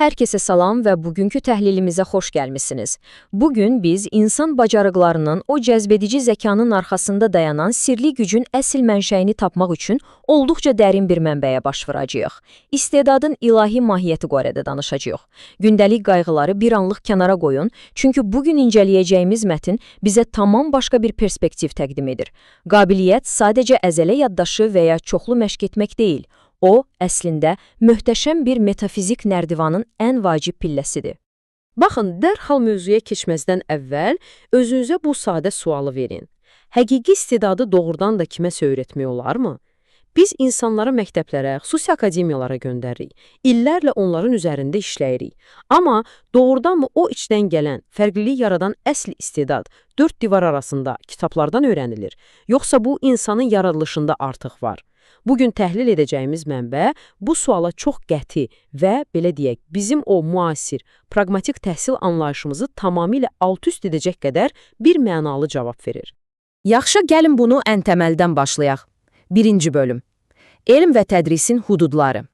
Hər kəsə salam və bugünkü təhlilimizə xoş gəlmisiniz. Bugün biz insan bacarıqlarının o cəzbedici zəkanın arxasında dayanan sirli gücün əsl mənşəyini tapmaq üçün olduqca dərin bir mənbəyə baş vuracağıq. İstedadın ilahi mahiyyəti barədə danışacağıq. Gündəlik qayğıları bir anlıq kənara qoyun, çünki bugün incələyəcəyimiz mətn bizə tamam başqa bir perspektiv təqdim edir. Qabiliyyət sadəcə əzələ yaddaşı və ya çoxlu məşq etmək deyil. O, əslində, möhtəşəm bir metafizik nərdivanın ən vacib pilləsidir. Baxın, dərhal mövzuya keçməzdən əvvəl özünüzə bu sadə sualı verin. Həqiqi istedadı doğrudan da kiməsə öyrətmək olarmı? Biz insanları məktəblərə, xüsusi akademiyalara göndəririk. İllərlə onların üzərində işləyirik. Amma doğrudanmı o içdən gələn, fərqlilik yaradan əsl istedad dörd divar arasında kitablardan öyrənilir? Yoxsa bu insanın yaradılışında artıq var? Bugün təhlil edəcəyimiz mənbə bu suala çox qəti və, belə deyək, bizim o müasir, praqmatik təhsil anlayışımızı tamamilə alt-üst edəcək qədər bir mənalı cavab verir. Yaxşı, gəlin bunu ən təməldən başlayaq. 1-ci bölüm. Elm və tədrisin hududları.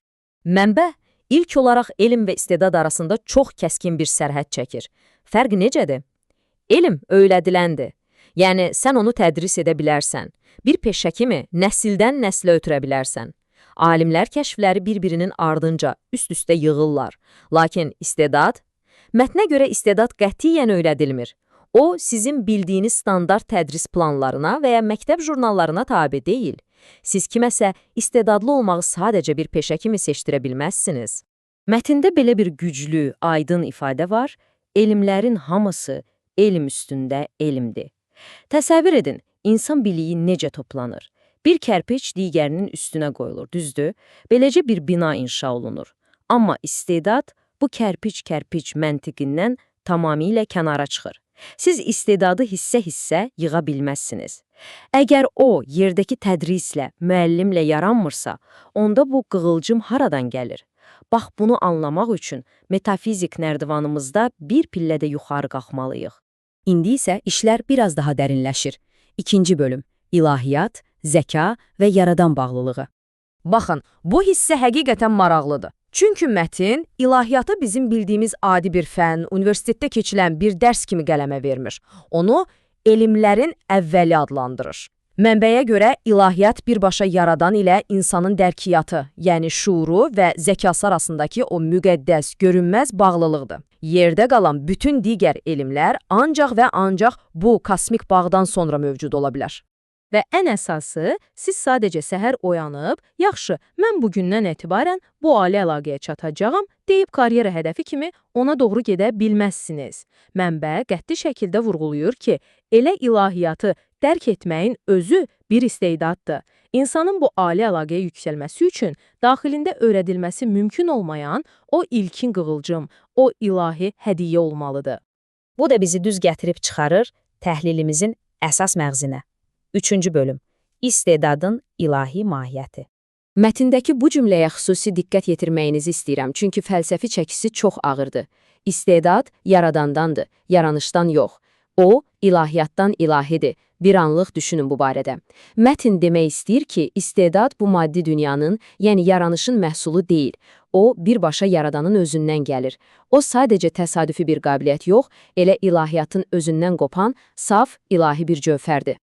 Mənbə ilk olaraq elm və istedad arasında çox kəskin bir sərhəd çəkir. Fərq necədir? Elm öyrədiləndir. Yəni, sən onu tədris edə bilərsən. Bir peşə kimi nəsildən nəslə ötürə bilərsən. Alimlər kəşfləri bir-birinin ardınca üst-üstə yığırlar. Lakin istedad? Mətnə görə istedad qətiyyən öyrədilmir. O, sizin bildiyiniz standart tədris planlarına və ya məktəb jurnallarına tabe deyil. Siz kiməsə istedadlı olmağı sadəcə bir peşə kimi seçdirə bilməzsiniz. Mətndə belə bir güclü, aydın ifadə var. Elmlərin hamısı elm üstündə elmdir. Təsəvvür edin, insan biliyi necə toplanır? Bir kərpic digərinin üstünə qoyulur, düzdür? Beləcə bir bina inşa olunur. Amma istedad bu kərpic məntiqindən tamamilə kənara çıxır. Siz istedadı hissə-hissə yığa bilməzsiniz. Əgər o, yerdəki tədrislə, müəllimlə yaranmırsa, onda bu qığılcım haradan gəlir? Bax, bunu anlamaq üçün metafizik nərdivanımızda bir pillədə yuxarı qalxmalıyıq. İndi isə işlər biraz daha dərinləşir. 2-ci bölüm. İlahiyyat, zəka və yaradan bağlılığı. Baxın, bu hissə həqiqətən maraqlıdır. Çünki mətn ilahiyyatı bizim bildiyimiz adi bir fənn, universitetdə keçilən bir dərs kimi qələmə vermir. Onu elmlərin əvvəli adlandırır. Mənbəyə görə ilahiyyat birbaşa yaradan ilə insanın dərkiyyatı, yəni şuuru və zəkası arasındakı o müqəddəs, görünməz bağlılıqdır. Yerdə qalan bütün digər elmlər ancaq və ancaq bu kosmik bağdan sonra mövcud ola bilər. Və ən əsası, siz sadəcə səhər oyanıb, yaxşı, mən bugündən etibarən bu ali əlaqəyə çatacağam, deyib karyera hədəfi kimi ona doğru gedə bilməzsiniz. Mənbə qəti şəkildə vurğulayır ki, elə ilahiyyatı dərk etməyin özü bir istedaddır. İnsanın bu ali əlaqəyə yüksəlməsi üçün daxilində öyrədilməsi mümkün olmayan o ilkin qığılcım, o ilahi hədiyyə olmalıdır. Bu da bizi düz gətirib çıxarır təhlilimizin əsas məğzinə. 3-cü bölüm. İstedadın ilahi mahiyyəti. Mətndəki bu cümləyə xüsusi diqqət yetirməyinizi istəyirəm, çünki fəlsəfi çəkisi çox ağırdır. İstedad yaradandandır, yaranışdan yox. O, ilahiyyatdan ilahidir. Bir anlıq düşünün bu barədə. Mətn demək istəyir ki, istedad bu maddi dünyanın, yəni yaranışın məhsulu deyil. O, birbaşa yaradanın özündən gəlir. O, sadəcə təsadüfi bir qabiliyyət yox, elə ilahiyyatın özündən qopan, saf, ilahi bir cövhərdir.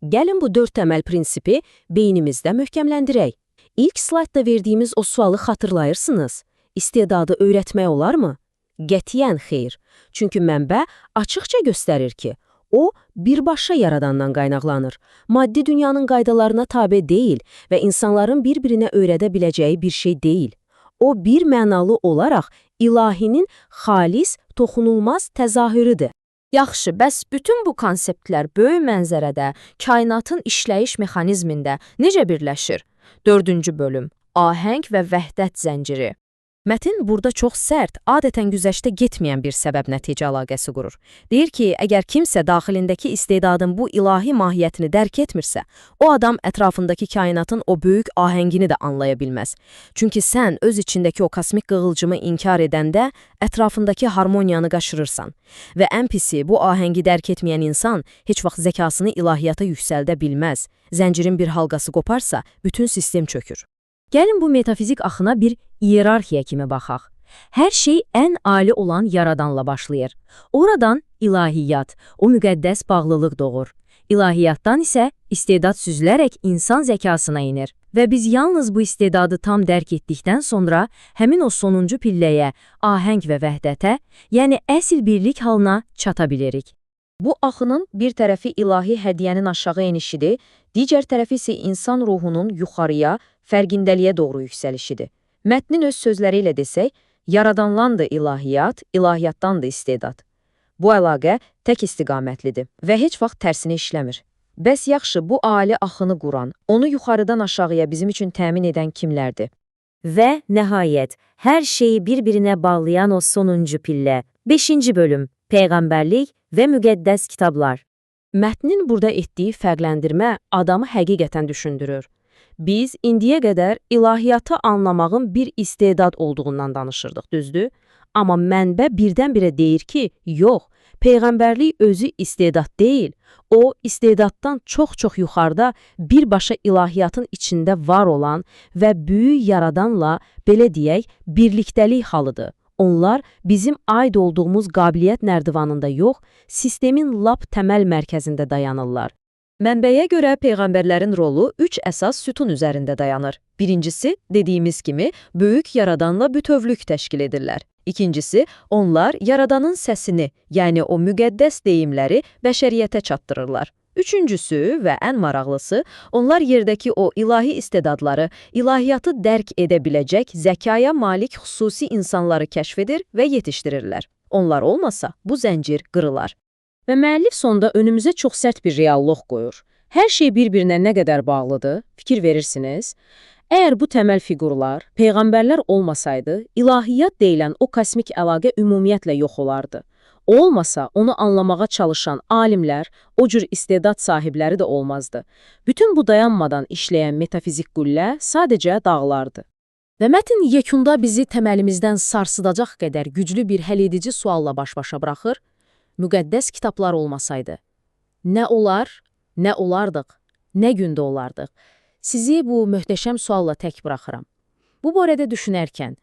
Gəlin bu 4 təməl prinsipi beynimizdə möhkəmləndirək. İlk slaydda verdiyimiz o sualı xatırlayırsınız. İstedadı öyrətmək olarmı? Qətiyyən xeyr. Çünki mənbə açıqca göstərir ki, o, birbaşa yaradandan qaynaqlanır. Maddi dünyanın qaydalarına tabe deyil və insanların bir-birinə öyrədə biləcəyi bir şey deyil. O, bir mənalı olaraq ilahinin xalis, toxunulmaz təzahürüdür. Yaxşı, bəs bütün bu konseptlər böyük mənzərədə, kainatın işləyiş mexanizmində necə birləşir? 4-cü bölüm. Ahəng və vəhdət zənciri. Mətn burada çox sərt, adətən güzəştə getməyən bir səbəb-nəticə əlaqəsi qurur. Deyir ki, əgər kimsə daxilindəki istedadın bu ilahi mahiyyətini dərk etmirsə, o adam ətrafındakı kainatın o böyük ahəngini də anlaya bilməz. Çünki sən öz içindəki o kosmik qığılcımı inkar edəndə ətrafındakı harmoniyanı qaşırırsan. Və ən pisi, bu ahəngi dərk etməyən insan heç vaxt zəkasını ilahiyyata yüksəldə bilməz. Zəncirin bir halqası qoparsa, bütün sistem çökür. Gəlin bu metafizik axına bir iyerarxiya kimi baxaq. Hər şey ən ali olan yaradanla başlayır. Oradan ilahiyyat, o müqəddəs bağlılıq doğur. İlahiyyatdan isə istedad süzülərək insan zəkasına inir. Və biz yalnız bu istedadı tam dərk etdikdən sonra həmin o sonuncu pilləyə, ahəng və vəhdətə, yəni əsl birlik halına çata bilirik. Bu axının bir tərəfi ilahi hədiyyənin aşağı enişidir, digər tərəfi isə insan ruhunun yuxarıya, fərqindəliyə doğru yüksəlişidir. Mətnin öz sözləri ilə desək, yaradanlandı ilahiyyat, ilahiyyatdandı istedad. Bu əlaqə tək istiqamətlidir və heç vaxt tərsinə işləmir. Bəs yaxşı, bu ali axını quran, onu yuxarıdan aşağıya bizim üçün təmin edən kimlərdir? Və nəhayət, hər şeyi bir-birinə bağlayan o sonuncu pillə. 5-ci bölüm, Peyğəmbərlik və müqəddəs kitablar. Mətnin burada etdiyi fərqləndirmə adamı həqiqətən düşündürür. Biz indiyə qədər ilahiyyatı anlamağın bir istedad olduğundan danışırdıq, düzdür? Amma mənbə birdən-birə deyir ki, yox, Peyğəmbərlik özü istedad deyil, o istedaddan çox-çox yuxarıda birbaşa ilahiyyatın içində var olan və böyük yaradanla, belə deyək, birlikdəlik halıdır. Onlar bizim aid olduğumuz qabiliyyət nərdivanında yox, sistemin lap təməl mərkəzində dayanırlar. Mənbəyə görə Peyğəmbərlərin rolu 3 əsas sütun üzərində dayanır. Birincisi, dediyimiz kimi, böyük yaradanla bütövlük təşkil edirlər. İkincisi, onlar yaradanın səsini, yəni o müqəddəs deyimləri bəşəriyyətə çatdırırlar. Üçüncüsü və ən maraqlısı, onlar yerdəki o ilahi istedadları, ilahiyyatı dərk edə biləcək zəkaya malik xüsusi insanları kəşf edir və yetişdirirlər. Onlar olmasa, bu zəncir qırılar. Və müəllif sonda önümüzə çox sərt bir reallıq qoyur. Hər şey bir-birinə nə qədər bağlıdır, fikir verirsiniz? Əgər bu təməl fiqurlar, peyğəmbərlər olmasaydı, ilahiyyat deyilən o kosmik əlaqə ümumiyyətlə yox olardı. O olmasa, onu anlamağa çalışan alimlər, o cür istedad sahibləri də olmazdı. Bütün bu dayanmadan işləyən metafizik qüllə sadəcə dağlardı. Və mətn yekunda bizi təməlimizdən sarsıdacaq qədər güclü bir həlledici sualla baş-başa buraxır. Müqəddəs kitablar olmasaydı, nə olar, nə olardıq, nə gündə olardıq? Sizi bu möhtəşəm sualla tək buraxıram. Bu barədə düşünərkən,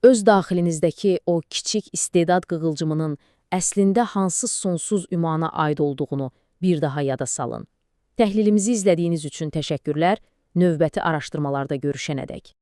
öz daxilinizdəki o kiçik istedad qığılcımının əslində hansı sonsuz ümana aid olduğunu bir daha yada salın. Təhlilimizi izlədiyiniz üçün təşəkkürlər, növbəti araşdırmalarda görüşənədək.